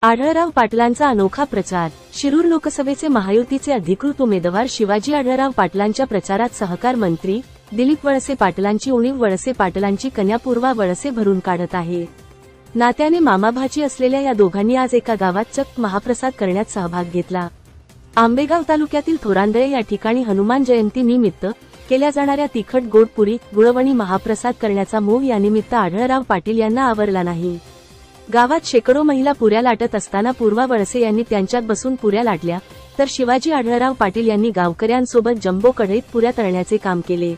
आढळराव पाटलांचा अनोखा प्रचार। शिरूर लोकसभेचे महायुतीचे अधिकृत उमेदवार शिवाजी आढळराव पाटलांच्या प्रचारात सहकार मंत्री दिलीप वळसे पाटलांची उणीव वळसे पाटलांची कन्या पूर्वा वळसे भरून काढत आहे। नात्याने मामाभाची असलेल्या या दोघांनी आज एका गावात चक्क महाप्रसाद करण्यात सहभाग घेतला। आंबेगाव तालुक्यातील थोरांदळे या ठिकाणी हनुमान जयंती निमित्त केल्या जाणाऱ्या तिखट गोड पुरी गुळवणी महाप्रसाद करण्याचा मोह यानिमित्त आढळराव पाटील यांना आवरला नाही। गावात शेकडो महिला पुऱ्या लाटत असताना पूर्वा वळसे यांनी त्यांच्यात बसून पुऱ्या लाटल्या, तर शिवाजी आढळराव पाटील यांनी गावकऱ्यांसोबत जम्बो कढईत पुऱ्या तळण्याचे काम केले।